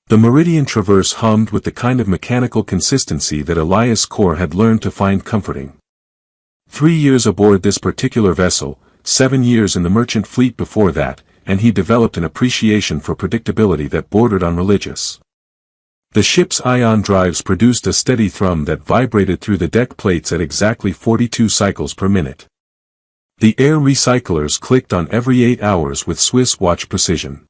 The Meridian Traverse hummed with the kind of mechanical consistency that Elias Core had learned to find comforting. 3 years aboard this particular vessel, 7 years in the merchant fleet before that, and he developed an appreciation for predictability that bordered on religious. The ship's ion drives produced a steady thrum that vibrated through the deck plates at exactly 42 cycles per minute. The air recyclers clicked on every 8 hours with Swiss watch precision.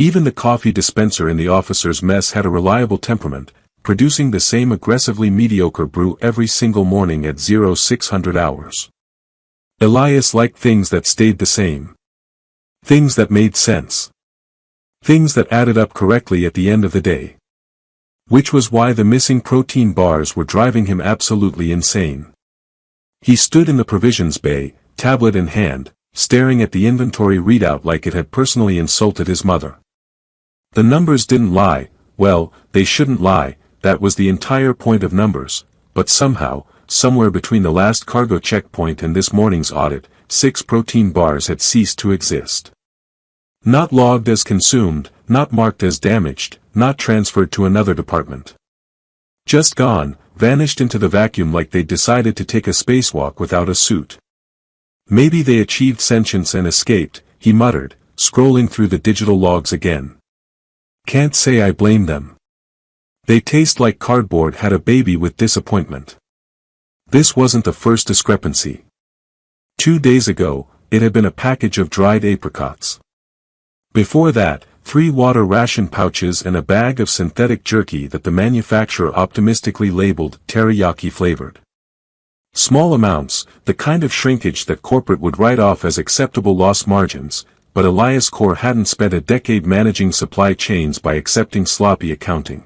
Even the coffee dispenser in the officers' mess had a reliable temperament, producing the same aggressively mediocre brew every single morning at 0600 hours. Elias liked things that stayed the same. Things that made sense. Things that added up correctly at the end of the day. Which was why the missing protein bars were driving him absolutely insane. He stood in the provisions bay, tablet in hand, staring at the inventory readout like it had personally insulted his mother. The numbers didn't lie. Well, they shouldn't lie, that was the entire point of numbers, but somehow, somewhere between the last cargo checkpoint and this morning's audit, 6 protein bars had ceased to exist. Not logged as consumed, not marked as damaged, not transferred to another department. Just gone, vanished into the vacuum like they'd decided to take a spacewalk without a suit. Maybe they achieved sentience and escaped, he muttered, scrolling through the digital logs again. Can't say I blame them. They taste like cardboard. Had a baby with disappointment. This wasn't the first discrepancy. 2 days ago, it had been a package of dried apricots. Before that, 3 water ration pouches and a bag of synthetic jerky that the manufacturer optimistically labeled teriyaki flavored. Small amounts, the kind of shrinkage that corporate would write off as acceptable loss margins, but Elias Core hadn't spent a decade managing supply chains by accepting sloppy accounting.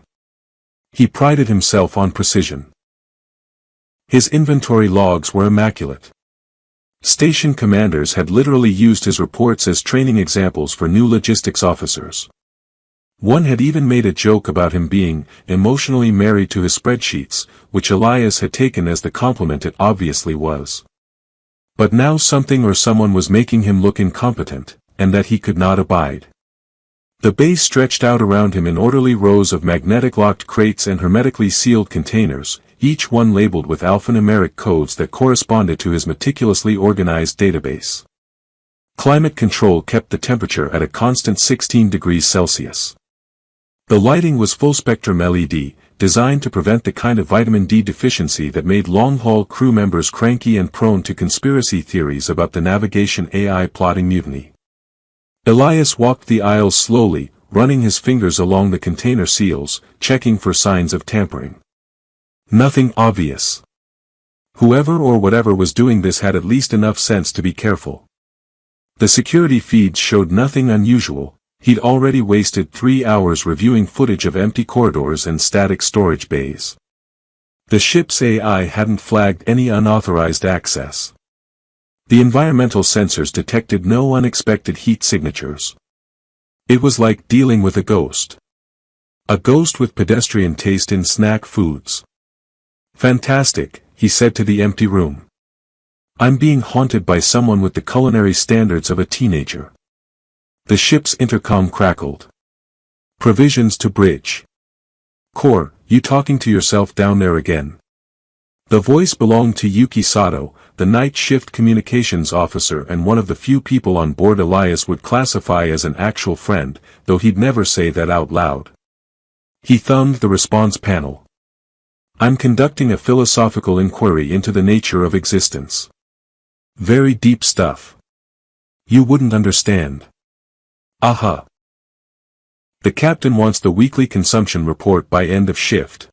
He prided himself on precision. His inventory logs were immaculate. Station commanders had literally used his reports as training examples for new logistics officers. One had even made a joke about him being emotionally married to his spreadsheets, which Elias had taken as the compliment it obviously was. But now something or someone was making him look incompetent, and that he could not abide. The bay stretched out around him in orderly rows of magnetic locked crates and hermetically sealed containers, each one labeled with alphanumeric codes that corresponded to his meticulously organized database. Climate control kept the temperature at a constant 16 degrees Celsius. The lighting was full-spectrum LED, designed to prevent the kind of vitamin D deficiency that made long-haul crew members cranky and prone to conspiracy theories about the navigation AI plotting mutiny. Elias walked the aisles slowly, running his fingers along the container seals, checking for signs of tampering. Nothing obvious. Whoever or whatever was doing this had at least enough sense to be careful. The security feeds showed nothing unusual. He'd already wasted 3 hours reviewing footage of empty corridors and static storage bays. The ship's AI hadn't flagged any unauthorized access. The environmental sensors detected no unexpected heat signatures. It was like dealing with a ghost. A ghost with pedestrian taste in snack foods. Fantastic, he said to the empty room. I'm being haunted by someone with the culinary standards of a teenager. The ship's intercom crackled. Provisions to bridge. Core, you talking to yourself down there again? The voice belonged to Yuki Sato, the night shift communications officer and one of the few people on board Elias would classify as an actual friend, though he'd never say that out loud. He thumbed the response panel. I'm conducting a philosophical inquiry into the nature of existence. Very deep stuff. You wouldn't understand. Aha. The captain wants the weekly consumption report by end of shift.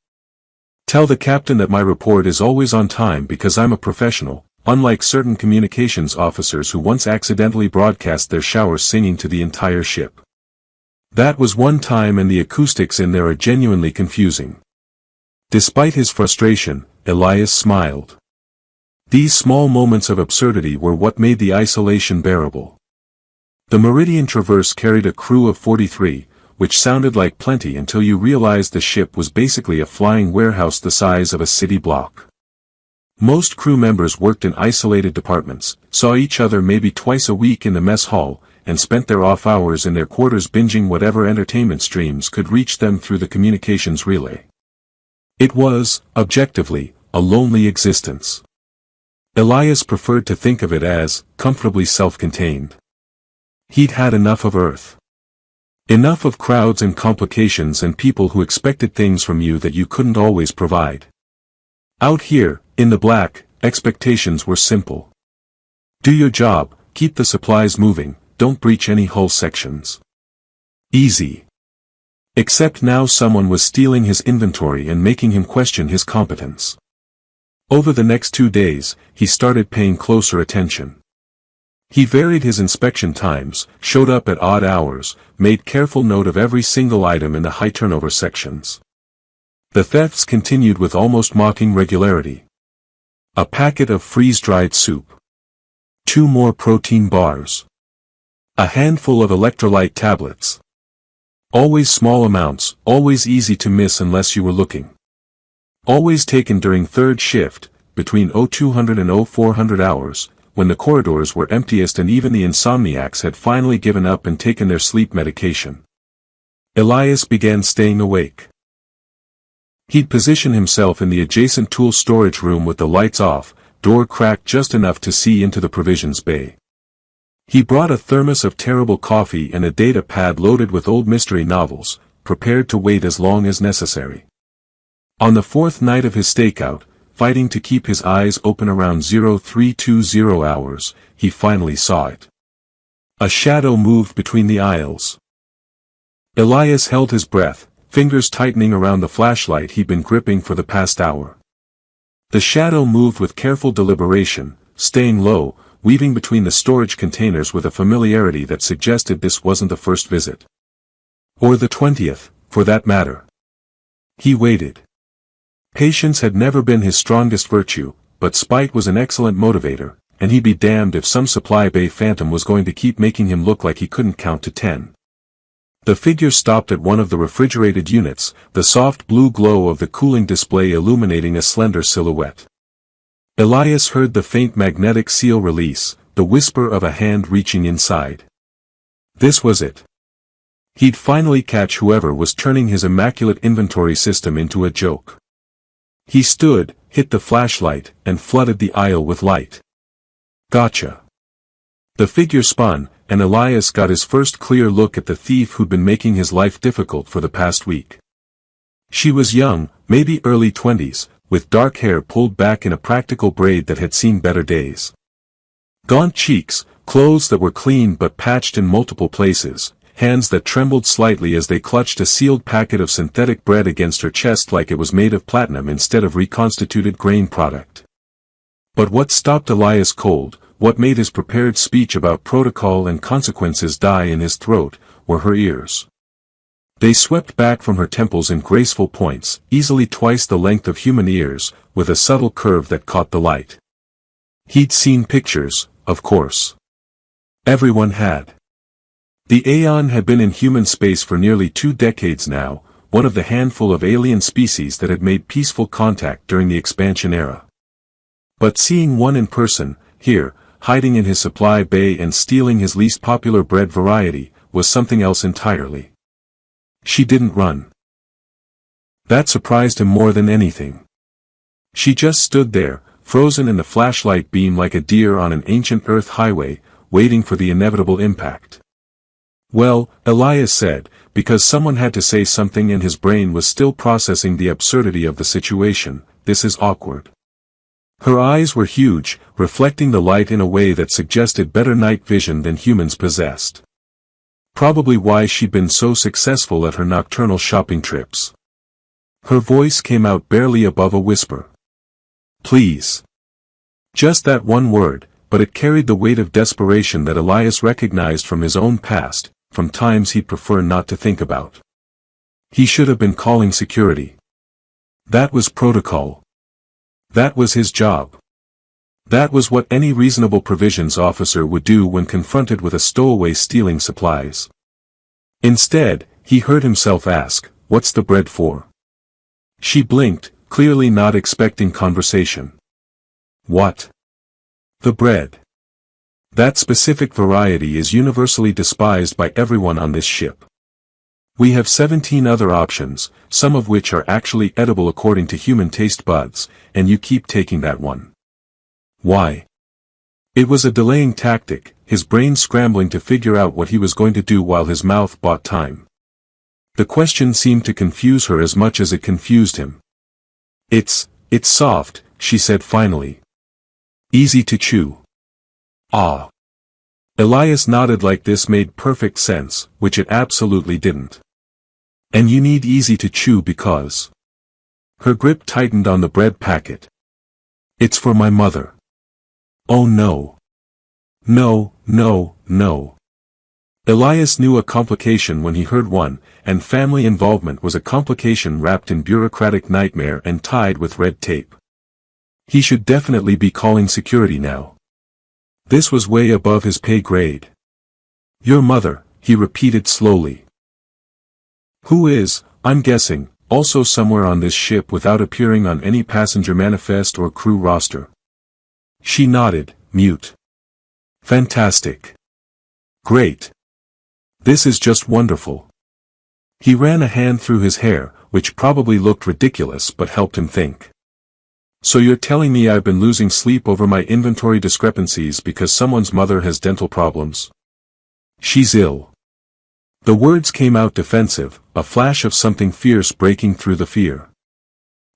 Tell the captain that my report is always on time because I'm a professional, unlike certain communications officers who once accidentally broadcast their showers singing to the entire ship. That was one time and the acoustics in there are genuinely confusing. Despite his frustration, Elias smiled. These small moments of absurdity were what made the isolation bearable. The Meridian Traverse carried a crew of 43, which sounded like plenty until you realized the ship was basically a flying warehouse the size of a city block. Most crew members worked in isolated departments, saw each other maybe twice a week in the mess hall, and spent their off hours in their quarters binging whatever entertainment streams could reach them through the communications relay. It was, objectively, a lonely existence. Elias preferred to think of it as, comfortably self-contained. He'd had enough of Earth. Enough of crowds and complications and people who expected things from you that you couldn't always provide. Out here, in the black, expectations were simple. Do your job, keep the supplies moving, don't breach any hull sections. Easy. Except now someone was stealing his inventory and making him question his competence. Over the next 2 days, he started paying closer attention. He varied his inspection times, showed up at odd hours, made careful note of every single item in the high turnover sections. The thefts continued with almost mocking regularity. A packet of freeze-dried soup. 2 more protein bars. A handful of electrolyte tablets. Always small amounts, always easy to miss unless you were looking. Always taken during third shift, between 0200 and 0400 hours, when the corridors were emptiest and even the insomniacs had finally given up and taken their sleep medication. Elias began staying awake. He'd position himself in the adjacent tool storage room with the lights off, door cracked just enough to see into the provisions bay. He brought a thermos of terrible coffee and a data pad loaded with old mystery novels, prepared to wait as long as necessary. On the 4th night of his stakeout, fighting to keep his eyes open around 0320 hours, he finally saw it. A shadow moved between the aisles. Elias held his breath, fingers tightening around the flashlight he'd been gripping for the past hour. The shadow moved with careful deliberation, staying low, weaving between the storage containers with a familiarity that suggested this wasn't the first visit. Or the 20th, for that matter. He waited. Patience had never been his strongest virtue, but spite was an excellent motivator, and he'd be damned if some supply bay phantom was going to keep making him look like he couldn't count to 10. The figure stopped at one of the refrigerated units, the soft blue glow of the cooling display illuminating a slender silhouette. Elias heard the faint magnetic seal release, the whisper of a hand reaching inside. This was it. He'd finally catch whoever was turning his immaculate inventory system into a joke. He stood, hit the flashlight, and flooded the aisle with light. Gotcha. The figure spun, and Elias got his first clear look at the thief who'd been making his life difficult for the past week. She was young, maybe early 20s, with dark hair pulled back in a practical braid that had seen better days. Gaunt cheeks, clothes that were clean but patched in multiple places, hands that trembled slightly as they clutched a sealed packet of synthetic bread against her chest like it was made of platinum instead of reconstituted grain product. But what stopped Elias cold, what made his prepared speech about protocol and consequences die in his throat, were her ears. They swept back from her temples in graceful points, easily twice the length of human ears, with a subtle curve that caught the light. He'd seen pictures, of course. Everyone had. The Aeon had been in human space for nearly 2 decades now, one of the handful of alien species that had made peaceful contact during the expansion era. But seeing one in person, here, hiding in his supply bay and stealing his least popular bread variety, was something else entirely. She didn't run. That surprised him more than anything. She just stood there, frozen in the flashlight beam like a deer on an ancient Earth highway, waiting for the inevitable impact. Well, Elias said, because someone had to say something and his brain was still processing the absurdity of the situation, this is awkward. Her eyes were huge, reflecting the light in a way that suggested better night vision than humans possessed. Probably why she'd been so successful at her nocturnal shopping trips. Her voice came out barely above a whisper. Please. Just that one word, but it carried the weight of desperation that Elias recognized from his own past, from times he'd prefer not to think about. He should have been calling security. That was protocol. That was his job. That was what any reasonable provisions officer would do when confronted with a stowaway stealing supplies. Instead, he heard himself ask, "What's the bread for?" She blinked, clearly not expecting conversation. What? The bread. That specific variety is universally despised by everyone on this ship. We have 17 other options, some of which are actually edible according to human taste buds, and you keep taking that one. Why? It was a delaying tactic, his brain scrambling to figure out what he was going to do while his mouth bought time. The question seemed to confuse her as much as it confused him. It's soft, she said finally. Easy to chew. Ah. Elias nodded like this made perfect sense, which it absolutely didn't. And you need easy to chew because... Her grip tightened on the bread packet. It's for my mother. Oh no. No, no, no. Elias knew a complication when he heard one, and family involvement was a complication wrapped in bureaucratic nightmare and tied with red tape. He should definitely be calling security now. This was way above his pay grade. Your mother, he repeated slowly. Who is, I'm guessing, also somewhere on this ship without appearing on any passenger manifest or crew roster. She nodded, mute. Fantastic. Great. This is just wonderful. He ran a hand through his hair, which probably looked ridiculous but helped him think. So you're telling me I've been losing sleep over my inventory discrepancies because someone's mother has dental problems? She's ill. The words came out defensive, a flash of something fierce breaking through the fear.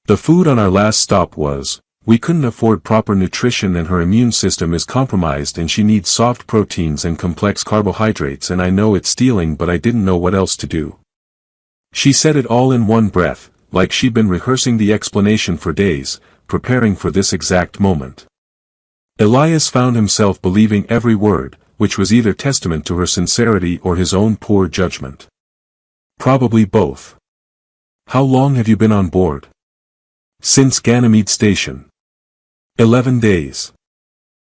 The food on our last stop was, we couldn't afford proper nutrition and her immune system is compromised and she needs soft proteins and complex carbohydrates and I know it's stealing but I didn't know what else to do. She said it all in one breath, like she'd been rehearsing the explanation for days, preparing for this exact moment. Elias found himself believing every word, which was either testament to her sincerity or his own poor judgment. Probably both. How long have you been on board? Since Ganymede Station. 11 days.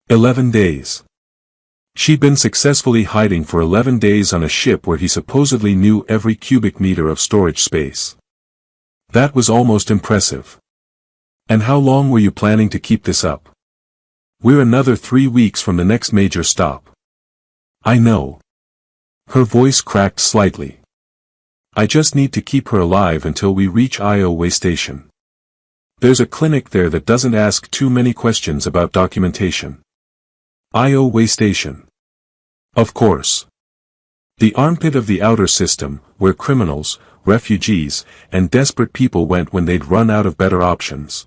11 days. She'd been successfully hiding for 11 days on a ship where he supposedly knew every cubic meter of storage space. That was almost impressive. And how long were you planning to keep this up? We're another 3 weeks from the next major stop. I know. Her voice cracked slightly. I just need to keep her alive until we reach Iowa Station. There's a clinic there that doesn't ask too many questions about documentation. Iowa Station. Of course. The armpit of the outer system, where criminals, refugees, and desperate people went when they'd run out of better options.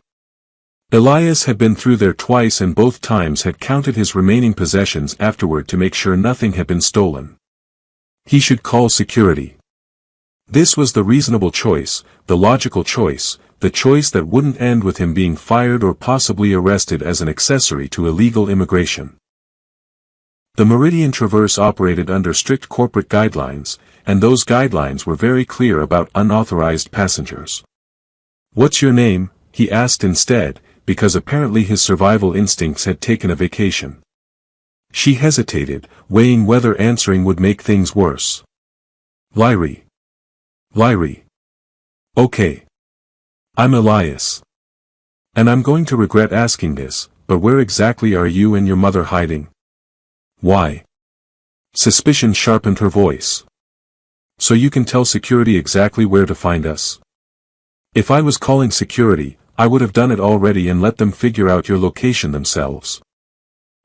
Elias had been through there twice and both times had counted his remaining possessions afterward to make sure nothing had been stolen. He should call security. This was the reasonable choice, the logical choice, the choice that wouldn't end with him being fired or possibly arrested as an accessory to illegal immigration. The Meridian Traverse operated under strict corporate guidelines, and those guidelines were very clear about unauthorized passengers. What's your name? He asked instead, because apparently his survival instincts had taken a vacation. She hesitated, weighing whether answering would make things worse. Lyrie. Lyrie. Okay. I'm Elias. And I'm going to regret asking this, but where exactly are you and your mother hiding? Why? Suspicion sharpened her voice. So you can tell security exactly where to find us? If I was calling security, I would have done it already and let them figure out your location themselves.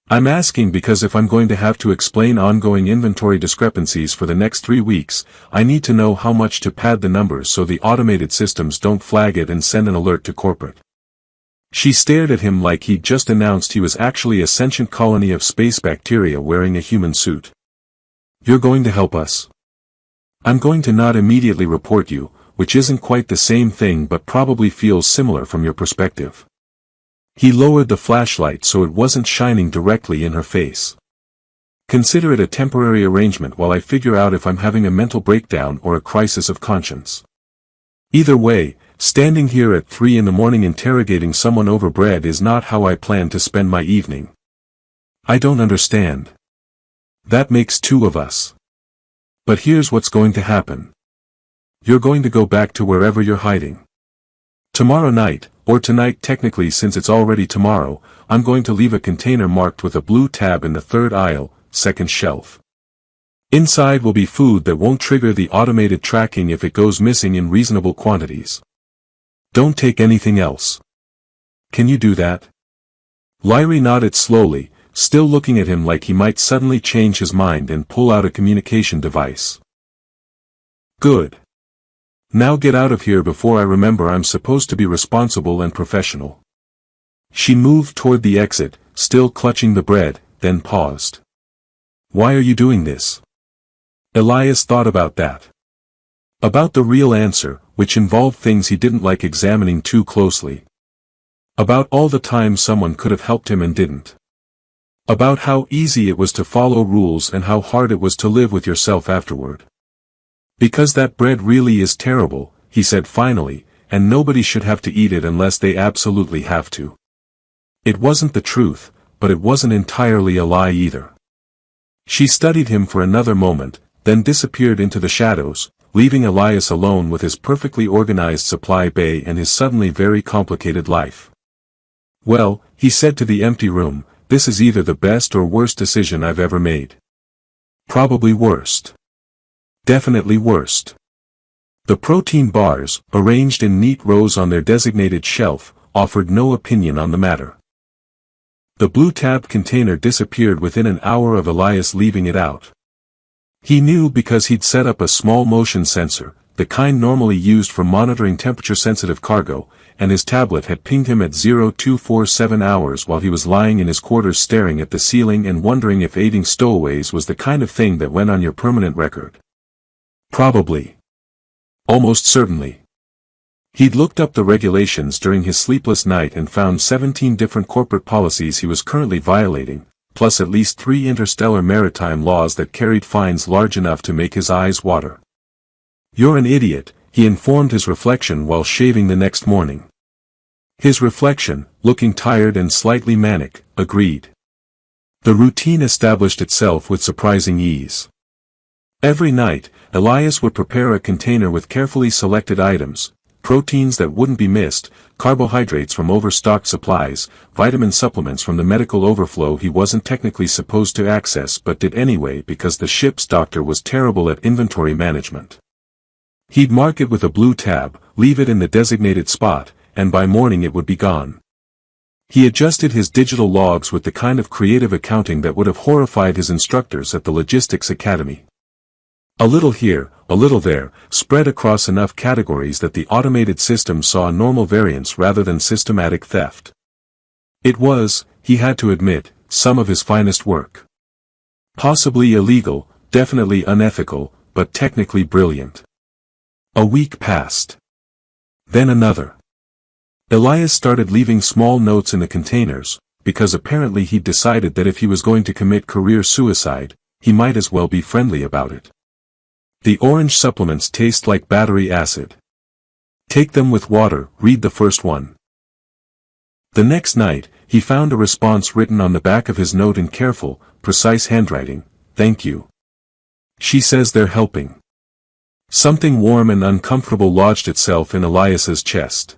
I'm asking because if I'm going to have to explain ongoing inventory discrepancies for the next 3 weeks, I need to know how much to pad the numbers so the automated systems don't flag it and send an alert to corporate. She stared at him like he'd just announced he was actually a sentient colony of space bacteria wearing a human suit. You're going to help us? I'm going to not immediately report you, which isn't quite the same thing but probably feels similar from your perspective. He lowered the flashlight so it wasn't shining directly in her face. Consider it a temporary arrangement while I figure out if I'm having a mental breakdown or a crisis of conscience. Either way, standing here at 3 a.m. interrogating someone over bread is not how I plan to spend my evening. I don't understand. That makes 2 of us. But here's what's going to happen. You're going to go back to wherever you're hiding. Tomorrow night, or tonight technically since it's already tomorrow, I'm going to leave a container marked with a blue tab in the third aisle, second shelf. Inside will be food that won't trigger the automated tracking if it goes missing in reasonable quantities. Don't take anything else. Can you do that? Lyrie nodded slowly, still looking at him like he might suddenly change his mind and pull out a communication device. Good. Now get out of here before I remember I'm supposed to be responsible and professional. She moved toward the exit, still clutching the bread, then paused. Why are you doing this? Elias thought about that. About the real answer, which involved things he didn't like examining too closely. About all the time someone could have helped him and didn't. About how easy it was to follow rules and how hard it was to live with yourself afterward. Because that bread really is terrible, he said finally, and nobody should have to eat it unless they absolutely have to. It wasn't the truth, but it wasn't entirely a lie either. She studied him for another moment, then disappeared into the shadows, leaving Elias alone with his perfectly organized supply bay and his suddenly very complicated life. Well, he said to the empty room, this is either the best or worst decision I've ever made. Probably worst. Definitely worst. The protein bars, arranged in neat rows on their designated shelf, offered no opinion on the matter. The blue tab container disappeared within an hour of Elias leaving it out. He knew because he'd set up a small motion sensor, the kind normally used for monitoring temperature-sensitive cargo, and his tablet had pinged him at 0247 hours while he was lying in his quarters staring at the ceiling and wondering if aiding stowaways was the kind of thing that went on your permanent record. Probably. Almost certainly. He'd looked up the regulations during his sleepless night and found 17 different corporate policies he was currently violating, plus at least 3 interstellar maritime laws that carried fines large enough to make his eyes water. You're an idiot, he informed his reflection while shaving the next morning. His reflection, looking tired and slightly manic, agreed. The routine established itself with surprising ease. Every night, Elias would prepare a container with carefully selected items, proteins that wouldn't be missed, carbohydrates from overstocked supplies, vitamin supplements from the medical overflow he wasn't technically supposed to access but did anyway because the ship's doctor was terrible at inventory management. He'd mark it with a blue tab, leave it in the designated spot, and by morning it would be gone. He adjusted his digital logs with the kind of creative accounting that would have horrified his instructors at the Logistics Academy. A little here, a little there, spread across enough categories that the automated system saw normal variance rather than systematic theft. It was, he had to admit, some of his finest work. Possibly illegal, definitely unethical, but technically brilliant. A week passed. Then another. Elias started leaving small notes in the containers, because apparently he'd decided that if he was going to commit career suicide, he might as well be friendly about it. The orange supplements taste like battery acid. Take them with water, read the first one. The next night, he found a response written on the back of his note in careful, precise handwriting, "Thank you. She says they're helping." Something warm and uncomfortable lodged itself in Elias's chest.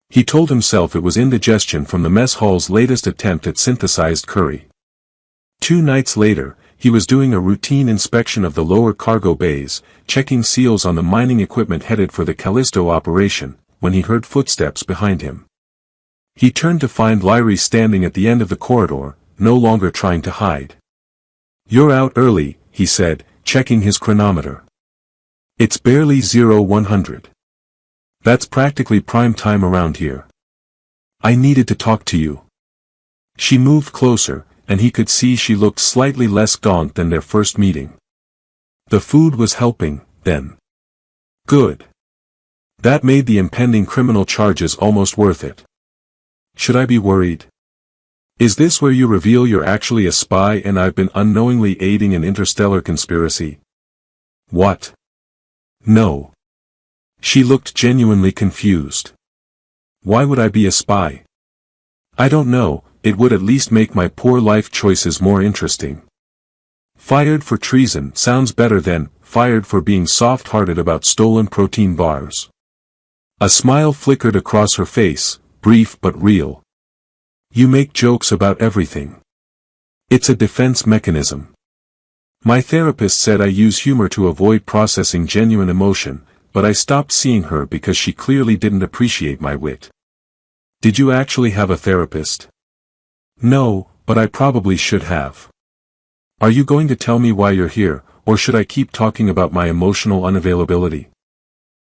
He told himself it was indigestion from the mess hall's latest attempt at synthesized curry. 2 nights later, he was doing a routine inspection of the lower cargo bays, checking seals on the mining equipment headed for the Callisto operation, when he heard footsteps behind him. He turned to find Lyrie standing at the end of the corridor, no longer trying to hide. "You're out early," he said, checking his chronometer. "It's barely 0100. That's practically prime time around here. I needed to talk to you." She moved closer, and he could see she looked slightly less gaunt than their first meeting. The food was helping, then. Good. That made the impending criminal charges almost worth it. Should I be worried? Is this where you reveal you're actually a spy and I've been unknowingly aiding an interstellar conspiracy? What? No. She looked genuinely confused. Why would I be a spy? I don't know. It would at least make my poor life choices more interesting. Fired for treason sounds better than fired for being soft-hearted about stolen protein bars. A smile flickered across her face, brief but real. You make jokes about everything. It's a defense mechanism. My therapist said I use humor to avoid processing genuine emotion, but I stopped seeing her because she clearly didn't appreciate my wit. Did you actually have a therapist? No, but I probably should have. Are you going to tell me why you're here, or should I keep talking about my emotional unavailability?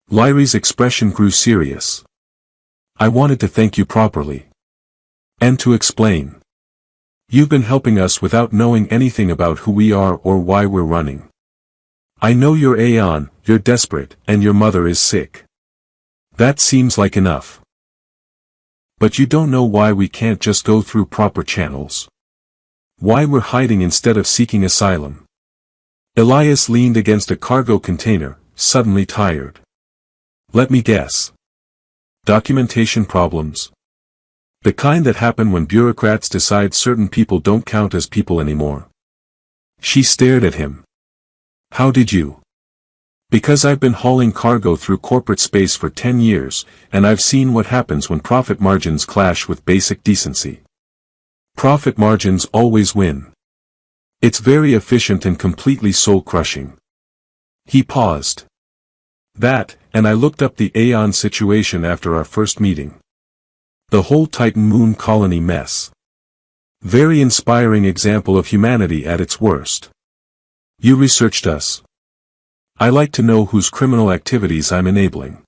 Lyrie's expression grew serious. I wanted to thank you properly. And to explain. You've been helping us without knowing anything about who we are or why we're running. I know you're Aeon, you're desperate, and your mother is sick. That seems like enough. But you don't know why we can't just go through proper channels. Why we're hiding instead of seeking asylum. Elias leaned against a cargo container, suddenly tired. Let me guess. Documentation problems. The kind that happen when bureaucrats decide certain people don't count as people anymore. She stared at him. How did you? Because I've been hauling cargo through corporate space for 10 years, and I've seen what happens when profit margins clash with basic decency. Profit margins always win. It's very efficient and completely soul-crushing. He paused. That, and I looked up the Aeon situation after our first meeting. The whole Titan moon colony mess. Very inspiring example of humanity at its worst. You researched us. I like to know whose criminal activities I'm enabling.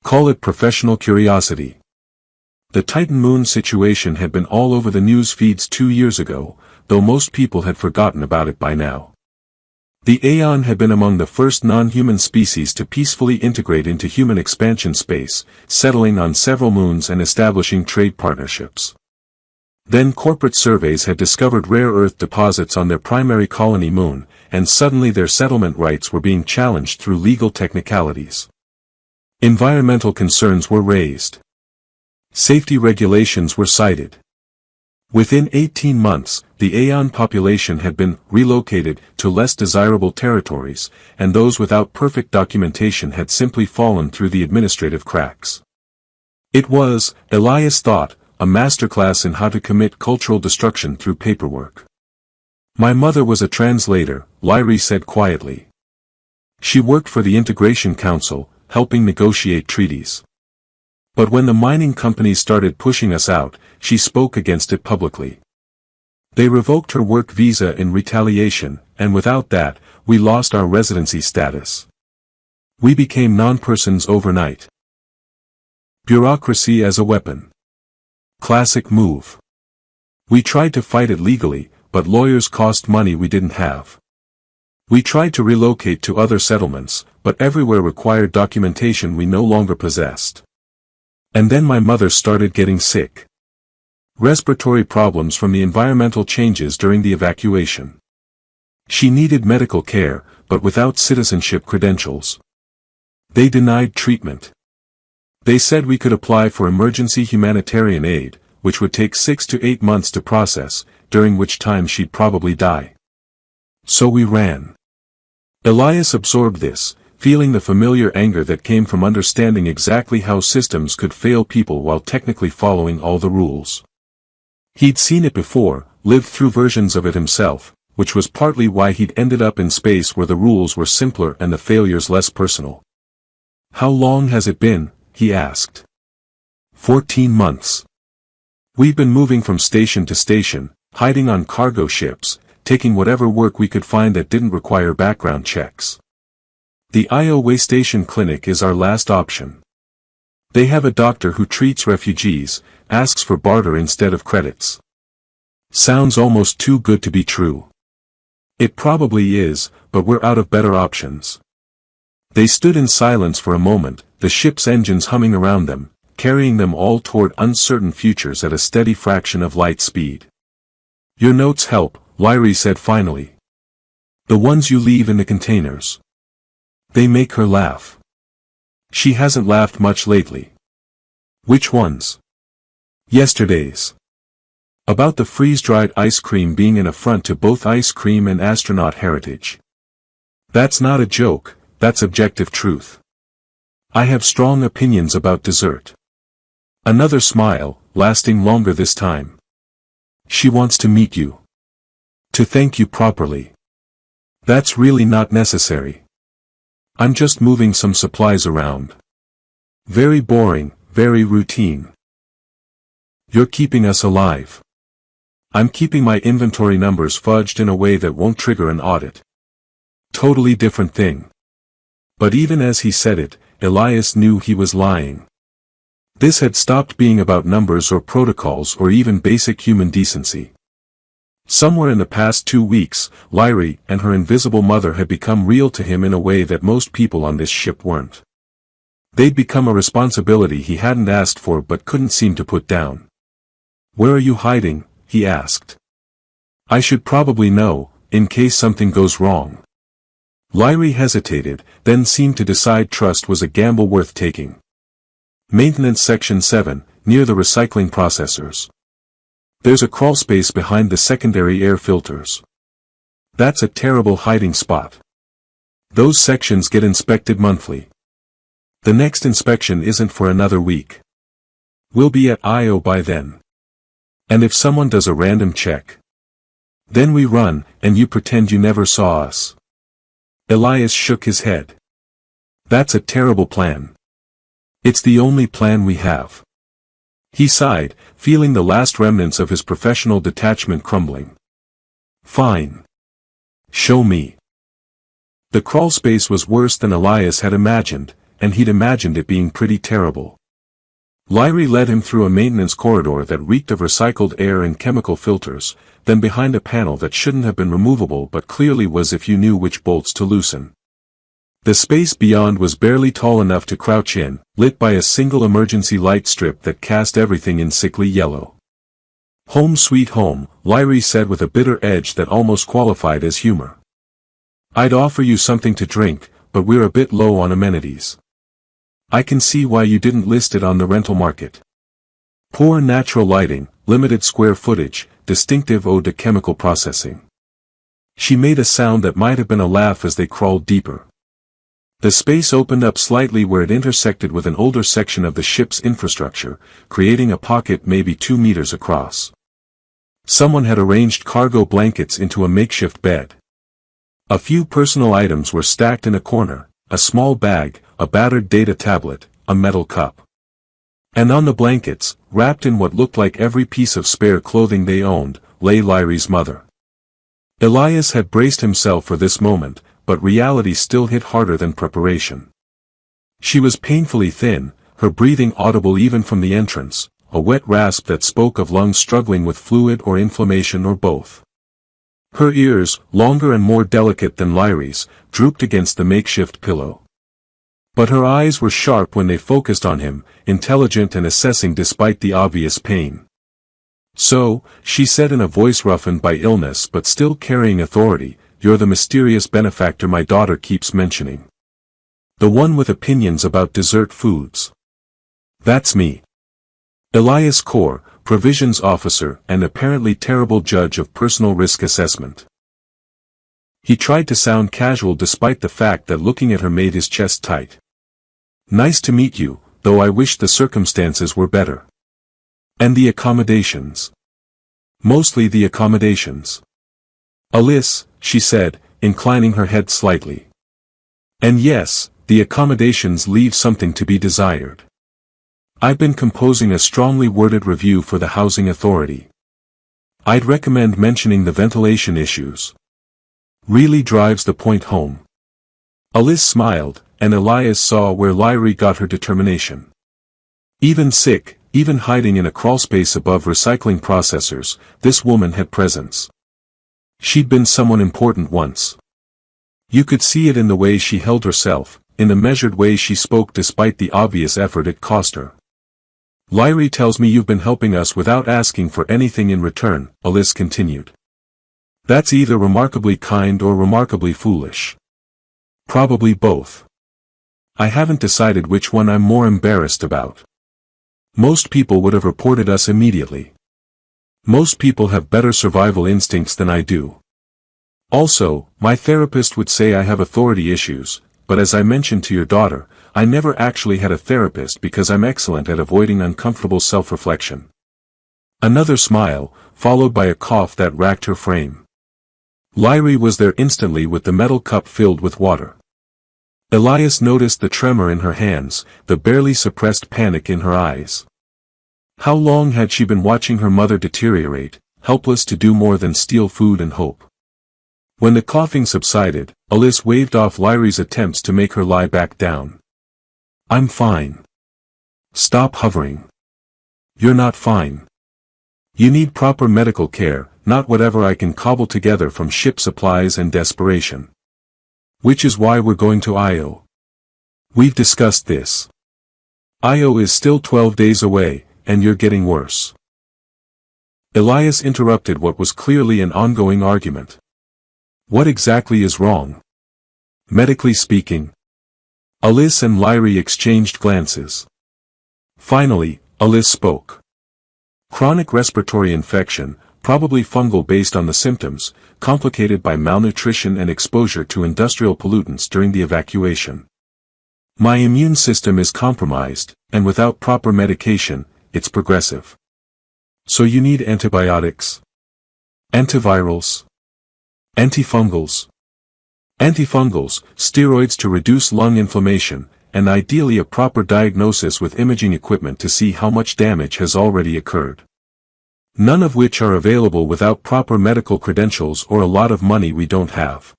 Call it professional curiosity. The Titan moon situation had been all over the news feeds 2 years ago, though most people had forgotten about it by now. The Aeon had been among the first non-human species to peacefully integrate into human expansion space, settling on several moons and establishing trade partnerships. Then corporate surveys had discovered rare earth deposits on their primary colony moon, and suddenly their settlement rights were being challenged through legal technicalities. Environmental concerns were raised. Safety regulations were cited. Within 18 months, the Aeon population had been relocated to less desirable territories, and those without perfect documentation had simply fallen through the administrative cracks. It was, Elias thought, a masterclass in how to commit cultural destruction through paperwork. My mother was a translator, Lyrie said quietly. She worked for the Integration Council, helping negotiate treaties. But when the mining companies started pushing us out, she spoke against it publicly. They revoked her work visa in retaliation, and without that, we lost our residency status. We became non-persons overnight. Bureaucracy as a weapon. Classic move. We tried to fight it legally, but lawyers cost money we didn't have. We tried to relocate to other settlements, but everywhere required documentation we no longer possessed. And then my mother started getting sick. Respiratory problems from the environmental changes during the evacuation. She needed medical care, but without citizenship credentials. They denied treatment. They said we could apply for emergency humanitarian aid, which would take 6 to 8 months to process, during which time she'd probably die. So we ran. Elias absorbed this, feeling the familiar anger that came from understanding exactly how systems could fail people while technically following all the rules. He'd seen it before, lived through versions of it himself, which was partly why he'd ended up in space where the rules were simpler and the failures less personal. How long has it been? He asked. 14 months. We've been moving from station to station, hiding on cargo ships, taking whatever work we could find that didn't require background checks. The Io Way Station Clinic is our last option. They have a doctor who treats refugees, asks for barter instead of credits. Sounds almost too good to be true. It probably is, but we're out of better options. They stood in silence for a moment, the ship's engines humming around them, carrying them all toward uncertain futures at a steady fraction of light speed. Your notes help, Lyrie said finally. The ones you leave in the containers. They make her laugh. She hasn't laughed much lately. Which ones? Yesterday's. About the freeze-dried ice cream being an affront to both ice cream and astronaut heritage. That's not a joke, that's objective truth. I have strong opinions about dessert. Another smile, lasting longer this time. She wants to meet you. To thank you properly. That's really not necessary. I'm just moving some supplies around. Very boring, very routine. You're keeping us alive. I'm keeping my inventory numbers fudged in a way that won't trigger an audit. Totally different thing. But even as he said it, Elias knew he was lying. This had stopped being about numbers or protocols or even basic human decency. Somewhere in the past 2 weeks, Lyrie and her invisible mother had become real to him in a way that most people on this ship weren't. They'd become a responsibility he hadn't asked for but couldn't seem to put down. "Where are you hiding?" he asked. "I should probably know, in case something goes wrong." Lyrie hesitated, then seemed to decide trust was a gamble worth taking. Maintenance Section 7, near the recycling processors. There's a crawlspace behind the secondary air filters. That's a terrible hiding spot. Those sections get inspected monthly. The next inspection isn't for another week. We'll be at I.O. by then. And if someone does a random check, then we run, and you pretend you never saw us. Elias shook his head. That's a terrible plan. It's the only plan we have. He sighed, feeling the last remnants of his professional detachment crumbling. Fine. Show me. The crawlspace was worse than Elias had imagined, and he'd imagined it being pretty terrible. Lyrie led him through a maintenance corridor that reeked of recycled air and chemical filters, then behind a panel that shouldn't have been removable but clearly was if you knew which bolts to loosen. The space beyond was barely tall enough to crouch in, lit by a single emergency light strip that cast everything in sickly yellow. "Home sweet home," Lyrie said with a bitter edge that almost qualified as humor. "I'd offer you something to drink, but we're a bit low on amenities. I can see why you didn't list it on the rental market. Poor natural lighting, limited square footage, distinctive ode to chemical processing." She made a sound that might have been a laugh as they crawled deeper. The space opened up slightly where it intersected with an older section of the ship's infrastructure, creating a pocket maybe 2 meters across. Someone had arranged cargo blankets into a makeshift bed. A few personal items were stacked in a corner, a small bag, a battered data tablet, a metal cup. And on the blankets, wrapped in what looked like every piece of spare clothing they owned, lay Lyrie's mother. Elias had braced himself for this moment, but reality still hit harder than preparation. She was painfully thin, her breathing audible even from the entrance, a wet rasp that spoke of lungs struggling with fluid or inflammation or both. Her ears, longer and more delicate than Lyrie's, drooped against the makeshift pillow. But her eyes were sharp when they focused on him, intelligent and assessing despite the obvious pain. "So," she said in a voice roughened by illness but still carrying authority, "you're the mysterious benefactor my daughter keeps mentioning. The one with opinions about dessert foods." "That's me. Elias Core, provisions officer and apparently terrible judge of personal risk assessment." He tried to sound casual despite the fact that looking at her made his chest tight. "Nice to meet you, though I wish the circumstances were better. And the accommodations." "Mostly the accommodations." "Alice," she said, inclining her head slightly. "And yes, the accommodations leave something to be desired. I've been composing a strongly worded review for the Housing Authority. I'd recommend mentioning the ventilation issues. Really drives the point home." Alice smiled, and Elias saw where Lyrie got her determination. Even sick, even hiding in a crawlspace above recycling processors, this woman had presence. She'd been someone important once. You could see it in the way she held herself, in the measured way she spoke despite the obvious effort it cost her. "Lyrie tells me you've been helping us without asking for anything in return," Alice continued. "That's either remarkably kind or remarkably foolish. Probably both. I haven't decided which one I'm more embarrassed about. Most people would have reported us immediately. Most people have better survival instincts than I do. Also, my therapist would say I have authority issues, but as I mentioned to your daughter, I never actually had a therapist because I'm excellent at avoiding uncomfortable self-reflection. Another smile, followed by a cough that racked her frame. Lyrie was there instantly with the metal cup filled with water. Elias noticed the tremor in her hands, the barely suppressed panic in her eyes. How long had she been watching her mother deteriorate, helpless to do more than steal food and hope? When the coughing subsided, Alice waved off Lyrie's attempts to make her lie back down. I'm fine. Stop hovering. You're not fine. You need proper medical care, not whatever I can cobble together from ship supplies and desperation. Which is why we're going to Io. We've discussed this. Io is still 12 days away, and you're getting worse. Elias interrupted what was clearly an ongoing argument. What exactly is wrong? Medically speaking. Alice and Lyrie exchanged glances. Finally, Alice spoke. Chronic respiratory infection, probably fungal based on the symptoms, complicated by malnutrition and exposure to industrial pollutants during the evacuation. My immune system is compromised, and without proper medication, it's progressive. So you need antibiotics? Antivirals? Antifungals? Antifungals, steroids to reduce lung inflammation, and ideally a proper diagnosis with imaging equipment to see how much damage has already occurred. None of which are available without proper medical credentials or a lot of money we don't have.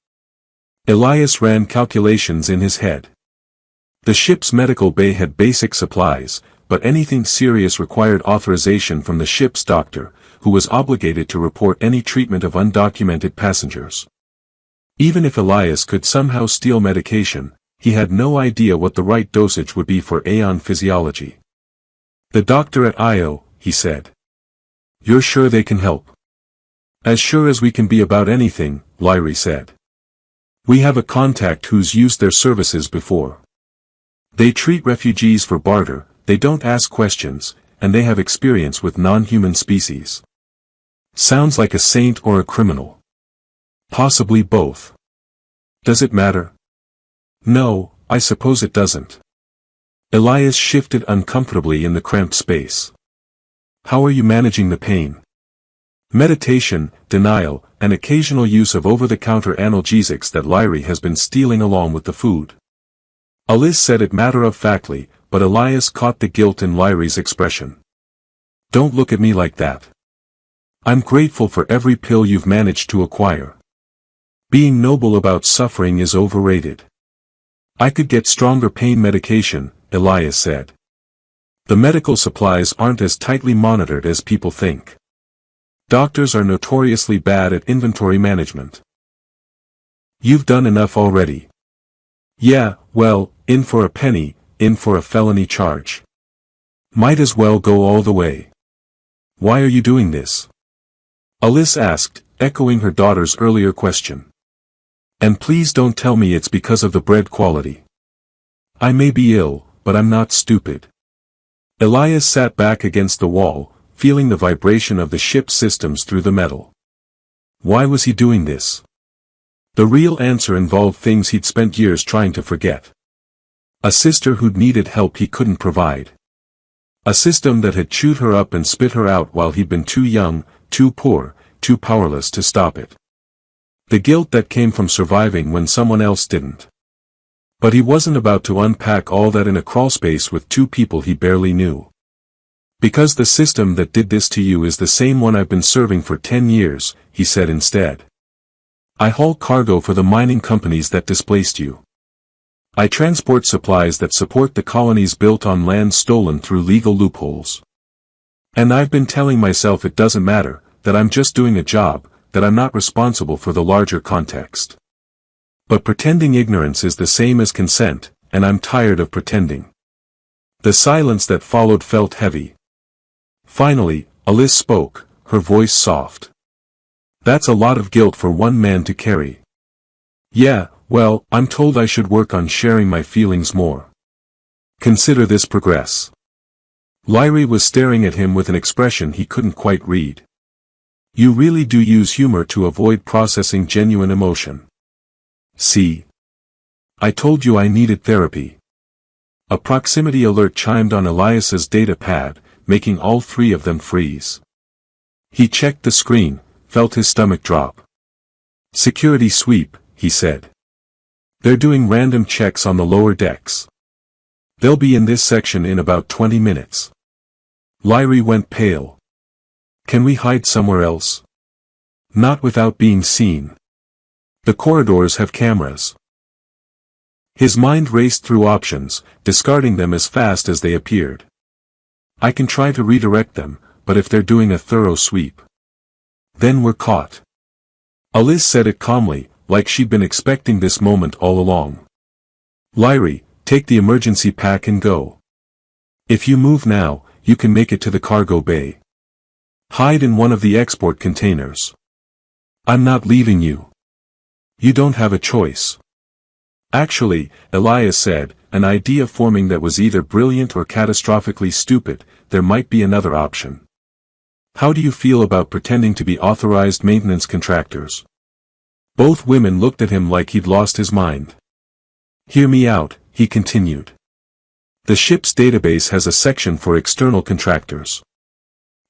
Elias ran calculations in his head. The ship's medical bay had basic supplies, but anything serious required authorization from the ship's doctor, who was obligated to report any treatment of undocumented passengers. Even if Elias could somehow steal medication, he had no idea what the right dosage would be for Aeon physiology. The doctor at Io, he said. You're sure they can help? As sure as we can be about anything, Lyrie said. We have a contact who's used their services before. They treat refugees for barter, they don't ask questions, and they have experience with non-human species. Sounds like a saint or a criminal. Possibly both. Does it matter? No, I suppose it doesn't. Elias shifted uncomfortably in the cramped space. How are you managing the pain? Meditation, denial, and occasional use of over-the-counter analgesics that Lyrie has been stealing along with the food. Alice said it matter-of-factly, but Elias caught the guilt in Lyrie's expression. Don't look at me like that. I'm grateful for every pill you've managed to acquire. Being noble about suffering is overrated. I could get stronger pain medication, Elias said. The medical supplies aren't as tightly monitored as people think. Doctors are notoriously bad at inventory management. You've done enough already. Yeah, well, in for a penny, in for a felony charge. Might as well go all the way. Why are you doing this? Alice asked, echoing her daughter's earlier question. And please don't tell me it's because of the bread quality. I may be ill, but I'm not stupid. Elias sat back against the wall, feeling the vibration of the ship's systems through the metal. Why was he doing this? The real answer involved things he'd spent years trying to forget. A sister who'd needed help he couldn't provide. A system that had chewed her up and spit her out while he'd been too young, too poor, too powerless to stop it. The guilt that came from surviving when someone else didn't. But he wasn't about to unpack all that in a crawlspace with two people he barely knew. Because the system that did this to you is the same one I've been serving for 10 years, he said instead. I haul cargo for the mining companies that displaced you. I transport supplies that support the colonies built on land stolen through legal loopholes. And I've been telling myself it doesn't matter, that I'm just doing a job, that I'm not responsible for the larger context. But pretending ignorance is the same as consent, and I'm tired of pretending. The silence that followed felt heavy. Finally, Alice spoke, her voice soft. That's a lot of guilt for one man to carry. Yeah, well, I'm told I should work on sharing my feelings more. Consider this progress. Lyrie was staring at him with an expression he couldn't quite read. You really do use humor to avoid processing genuine emotion. See? I told you I needed therapy. A proximity alert chimed on Elias's data pad, making all three of them freeze. He checked the screen, felt his stomach drop. "Security sweep," he said. "They're doing random checks on the lower decks. They'll be in this section in about 20 minutes. Lyrie went pale. "Can we hide somewhere else?" "Not without being seen. The corridors have cameras." His mind raced through options, discarding them as fast as they appeared. "I can try to redirect them, but if they're doing a thorough sweep, then we're caught." Alice said it calmly, like she'd been expecting this moment all along. "Lyrie, take the emergency pack and go. If you move now, you can make it to the cargo bay. Hide in one of the export containers. I'm not leaving you. You don't have a choice." "Actually," Elias said, an idea forming that was either brilliant or catastrophically stupid, "there might be another option. How do you feel about pretending to be authorized maintenance contractors?" Both women looked at him like he'd lost his mind. "Hear me out," he continued. "The ship's database has a section for external contractors.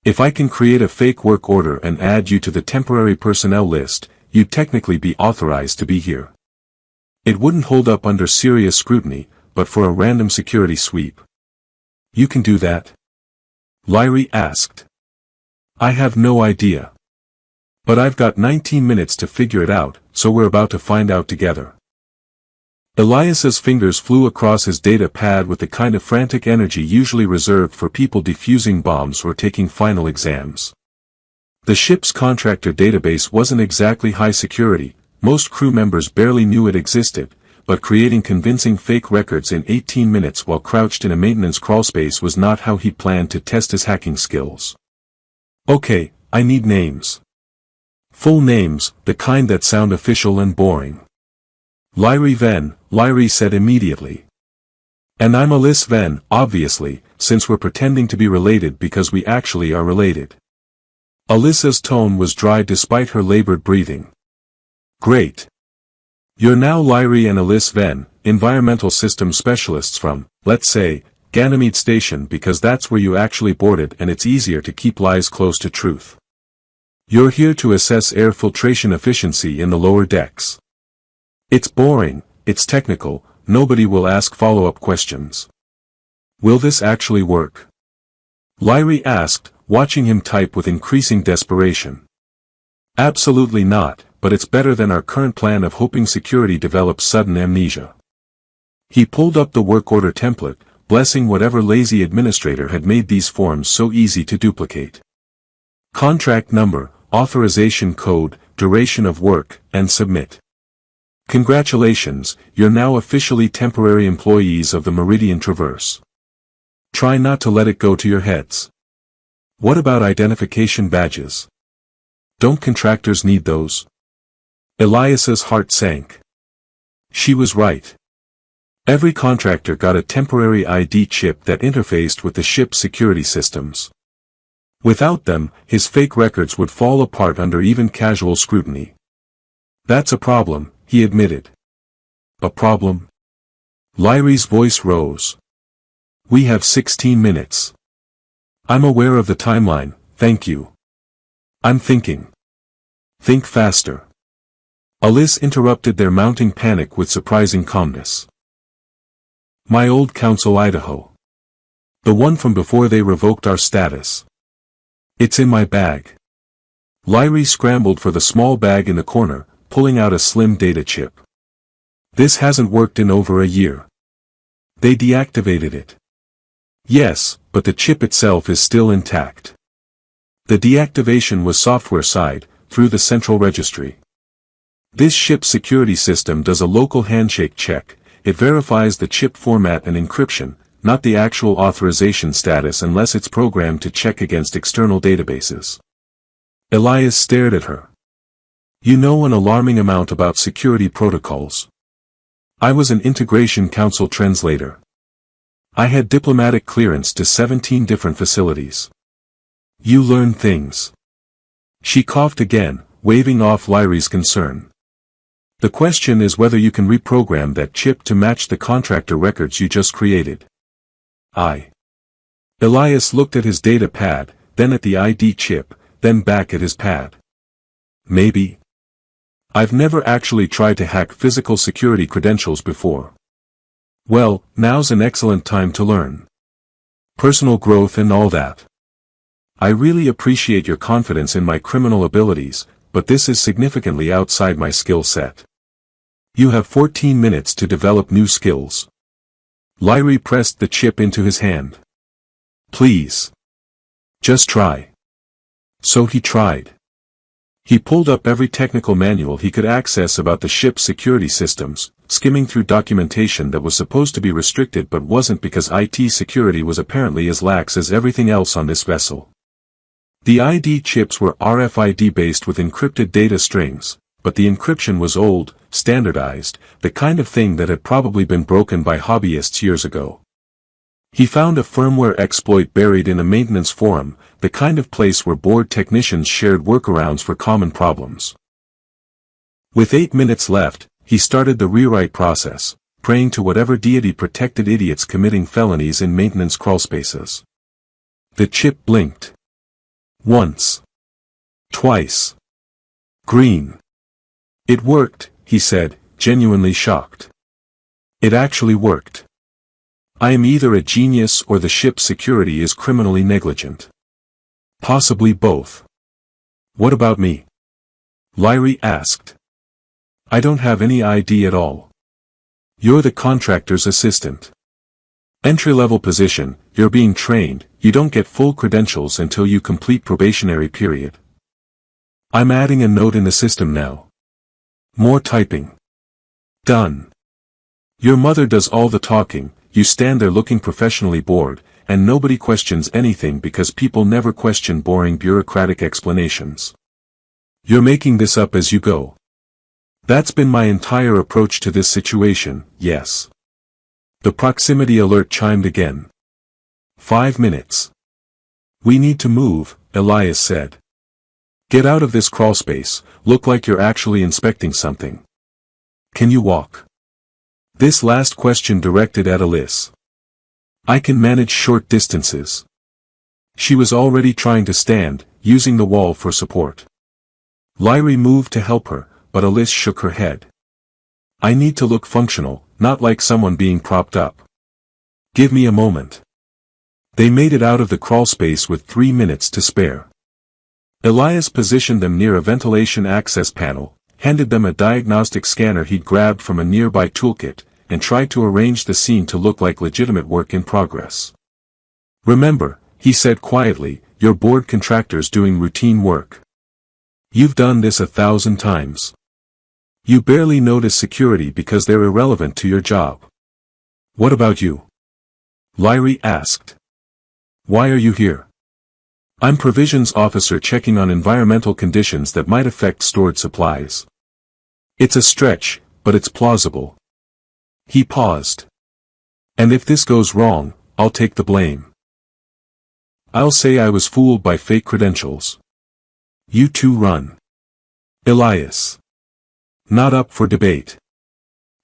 If I can create a fake work order and add you to the temporary personnel list, you'd technically be authorized to be here. It wouldn't hold up under serious scrutiny, but for a random security sweep. You can do that?" Lyrie asked. "I have no idea. But I've got 19 minutes to figure it out, so we're about to find out together." Elias's fingers flew across his data pad with the kind of frantic energy usually reserved for people defusing bombs or taking final exams. The ship's contractor database wasn't exactly high security, most crew members barely knew it existed, but creating convincing fake records in 18 minutes while crouched in a maintenance crawlspace was not how he planned to test his hacking skills. "Okay, I need names. Full names, the kind that sound official and boring." "Lyrie Venn," Lyrie said immediately. "And I'm Alice Venn, obviously, since we're pretending to be related because we actually are related." Alyssa's tone was dry despite her labored breathing. "Great. You're now Lyrie and Alice Venn, environmental systems specialists from, let's say, Ganymede Station because that's where you actually boarded and it's easier to keep lies close to truth. You're here to assess air filtration efficiency in the lower decks. It's boring, it's technical, nobody will ask follow-up questions. Will this actually work?" Lyrie asked, watching him type with increasing desperation. "Absolutely not, but it's better than our current plan of hoping security develops sudden amnesia." He pulled up the work order template, blessing whatever lazy administrator had made these forms so easy to duplicate. Contract number, authorization code, duration of work, and submit. "Congratulations, you're now officially temporary employees of the Meridian Traverse. Try not to let it go to your heads. What about identification badges? Don't contractors need those?" Elias's heart sank. She was right. Every contractor got a temporary ID chip that interfaced with the ship's security systems. Without them, his fake records would fall apart under even casual scrutiny. "That's a problem," he admitted. "A problem?" Lyrie's voice rose. "We have 16 minutes. I'm aware of the timeline, thank you. I'm thinking. Think faster." Alice interrupted their mounting panic with surprising calmness. "My old Council Idaho. The one from before they revoked our status. It's in my bag." Lyrie scrambled for the small bag in the corner, pulling out a slim data chip. "This hasn't worked in over a year. They deactivated it." "Yes, but the chip itself is still intact. The deactivation was software side, through the central registry. This ship's security system does a local handshake check, it verifies the chip format and encryption, not the actual authorization status unless it's programmed to check against external databases." Elias stared at her. "You know an alarming amount about security protocols. I was an Integration Council translator. I had diplomatic clearance to 17 different facilities. You learn things." She coughed again, waving off Lyrie's concern. The question is whether you can reprogram that chip to match the contractor records you just created. Elias looked at his data pad, then at the ID chip, then back at his pad. Maybe. I've never actually tried to hack physical security credentials before. Well, now's an excellent time to learn. Personal growth and all that. I really appreciate your confidence in my criminal abilities, but this is significantly outside my skill set. You have 14 minutes to develop new skills. Lyrie pressed the chip into his hand. Please. Just try. So he tried. He pulled up every technical manual he could access about the ship's security systems, skimming through documentation that was supposed to be restricted but wasn't because IT security was apparently as lax as everything else on this vessel. The ID chips were RFID-based with encrypted data strings, but the encryption was old, standardized, the kind of thing that had probably been broken by hobbyists years ago. He found a firmware exploit buried in a maintenance forum, the kind of place where bored technicians shared workarounds for common problems. With 8 minutes left, he started the rewrite process, praying to whatever deity protected idiots committing felonies in maintenance crawlspaces. The chip blinked. Once. Twice. Green. It worked, he said, genuinely shocked. It actually worked. I am either a genius or the ship's security is criminally negligent. Possibly both. What about me? Lyrie asked. I don't have any ID at all. You're the contractor's assistant. Entry-level position, you're being trained, you don't get full credentials until you complete probationary period. I'm adding a note in the system now. More typing. Done. Your mother does all the talking, you stand there looking professionally bored, and nobody questions anything because people never question boring bureaucratic explanations. You're making this up as you go. That's been my entire approach to this situation, yes. The proximity alert chimed again. 5 minutes. We need to move, Elias said. Get out of this crawlspace, look like you're actually inspecting something. Can you walk? This last question directed at Alice. I can manage short distances. She was already trying to stand, using the wall for support. Lyrie moved to help her, but Alice shook her head. I need to look functional, not like someone being propped up. Give me a moment. They made it out of the crawlspace with 3 minutes to spare. Elias positioned them near a ventilation access panel, handed them a diagnostic scanner he'd grabbed from a nearby toolkit, and tried to arrange the scene to look like legitimate work in progress. Remember, he said quietly, you're bored contractors doing routine work. You've done this 1,000 times. You barely notice security because they're irrelevant to your job. What about you? Lyrie asked. Why are you here? I'm provisions officer checking on environmental conditions that might affect stored supplies. It's a stretch, but it's plausible. He paused. And if this goes wrong, I'll take the blame. I'll say I was fooled by fake credentials. You two run. Elias. Not up for debate.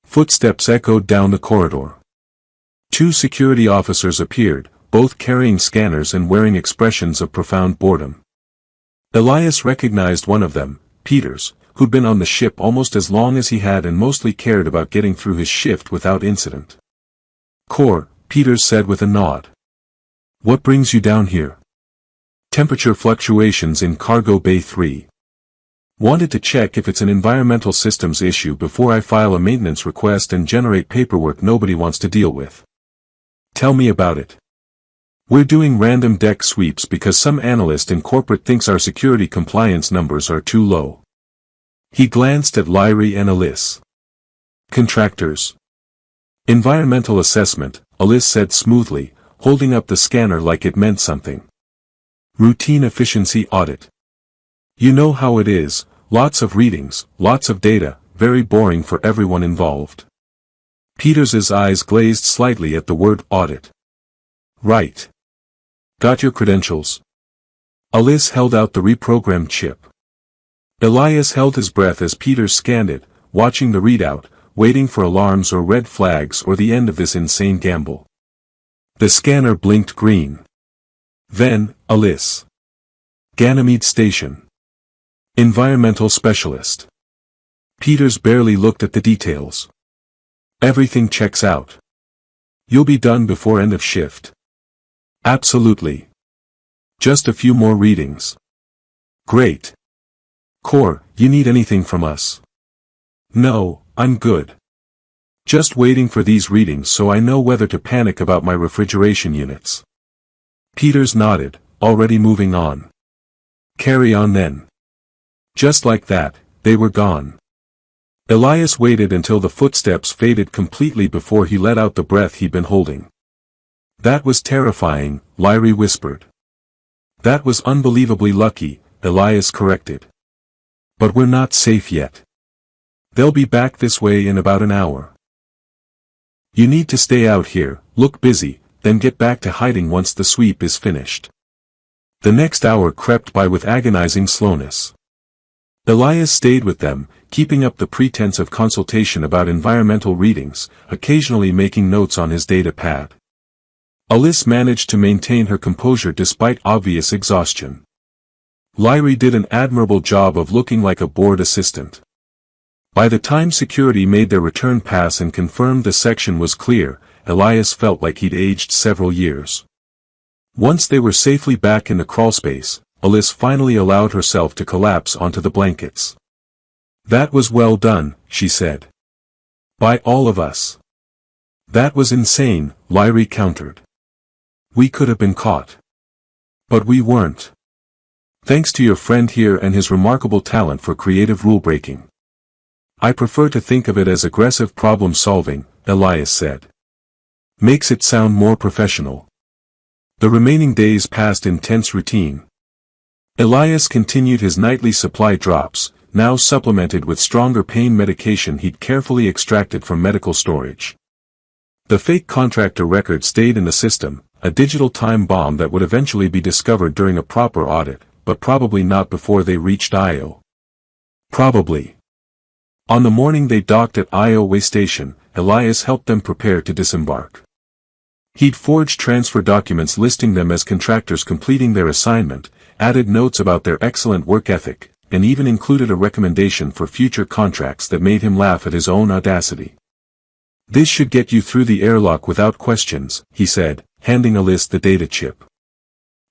Footsteps echoed down the corridor. 2 security officers appeared, both carrying scanners and wearing expressions of profound boredom. Elias recognized one of them, Peters, who'd been on the ship almost as long as he had and mostly cared about getting through his shift without incident. Core, Peters said with a nod. What brings you down here? Temperature fluctuations in Cargo Bay 3. Wanted to check if it's an environmental systems issue before I file a maintenance request and generate paperwork nobody wants to deal with. Tell me about it. We're doing random deck sweeps because some analyst in corporate thinks our security compliance numbers are too low. He glanced at Lyrie and Alice. Contractors. Environmental assessment, Alice said smoothly, holding up the scanner like it meant something. Routine efficiency audit. You know how it is, lots of readings, lots of data, very boring for everyone involved. Peters's eyes glazed slightly at the word audit. Right. Got your credentials? Alice held out the reprogrammed chip. Elias held his breath as Peters scanned it, watching the readout, waiting for alarms or red flags or the end of this insane gamble. The scanner blinked green. Then, Alice. Ganymede Station. Environmental Specialist. Peters barely looked at the details. Everything checks out. You'll be done before end of shift. Absolutely. Just a few more readings. Great. Core, you need anything from us? No, I'm good. Just waiting for these readings so I know whether to panic about my refrigeration units. Peters nodded, already moving on. Carry on then. Just like that, they were gone. Elias waited until the footsteps faded completely before he let out the breath he'd been holding. That was terrifying, Lyrie whispered. That was unbelievably lucky, Elias corrected. But we're not safe yet. They'll be back this way in about an hour. You need to stay out here, look busy, then get back to hiding once the sweep is finished. The next hour crept by with agonizing slowness. Elias stayed with them, keeping up the pretense of consultation about environmental readings, occasionally making notes on his data pad. Alice managed to maintain her composure despite obvious exhaustion. Lyrie did an admirable job of looking like a bored assistant. By the time security made their return pass and confirmed the section was clear, Elias felt like he'd aged several years. Once they were safely back in the crawlspace, Alice finally allowed herself to collapse onto the blankets. That was well done, she said. By all of us. That was insane, Lyrie countered. We could have been caught. But we weren't. Thanks to your friend here and his remarkable talent for creative rule-breaking. I prefer to think of it as aggressive problem-solving, Elias said. Makes it sound more professional. The remaining days passed in tense routine. Elias continued his nightly supply drops, now supplemented with stronger pain medication he'd carefully extracted from medical storage. The fake contractor record stayed in the system, a digital time bomb that would eventually be discovered during a proper audit, but probably not before they reached Io. Probably. On the morning they docked at Io Way Station, Elias helped them prepare to disembark. He'd forged transfer documents listing them as contractors completing their assignment, added notes about their excellent work ethic, and even included a recommendation for future contracts that made him laugh at his own audacity. This should get you through the airlock without questions, he said, handing Alice the data chip.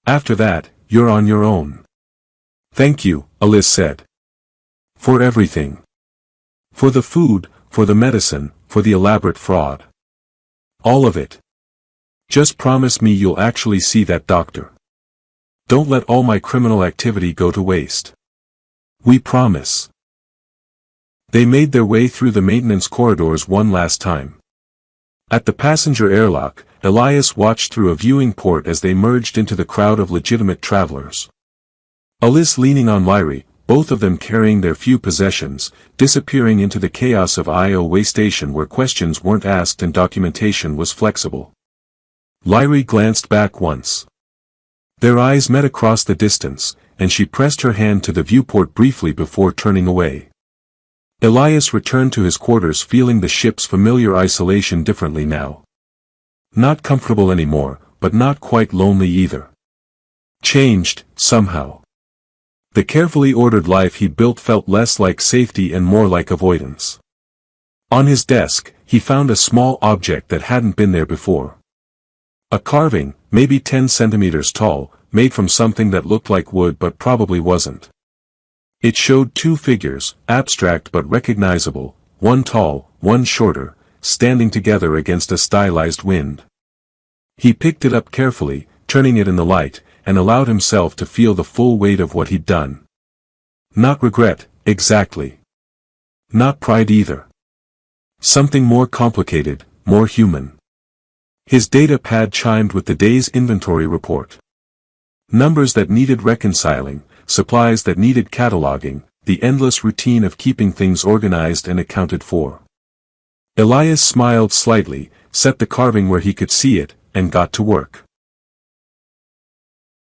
After that, you're on your own. Thank you, Alice said. For everything. For the food, for the medicine, for the elaborate fraud. All of it. Just promise me you'll actually see that doctor. Don't let all my criminal activity go to waste. We promise. They made their way through the maintenance corridors one last time. At the passenger airlock, Elias watched through a viewing port as they merged into the crowd of legitimate travelers. Alice leaning on Lyrie, both of them carrying their few possessions, disappearing into the chaos of Io Way Station where questions weren't asked and documentation was flexible. Lyrie glanced back once. Their eyes met across the distance, and she pressed her hand to the viewport briefly before turning away. Elias returned to his quarters feeling the ship's familiar isolation differently now. Not comfortable anymore, but not quite lonely either. Changed, somehow. The carefully ordered life he'd built felt less like safety and more like avoidance. On his desk, he found a small object that hadn't been there before. A carving, maybe 10 centimeters tall, made from something that looked like wood but probably wasn't. It showed two figures, abstract but recognizable, one tall, one shorter, standing together against a stylized wind. He picked it up carefully, turning it in the light, and allowed himself to feel the full weight of what he'd done. Not regret, exactly. Not pride either. Something more complicated, more human. His data pad chimed with the day's inventory report. Numbers that needed reconciling, supplies that needed cataloging, the endless routine of keeping things organized and accounted for. Elias smiled slightly, set the carving where he could see it, and got to work.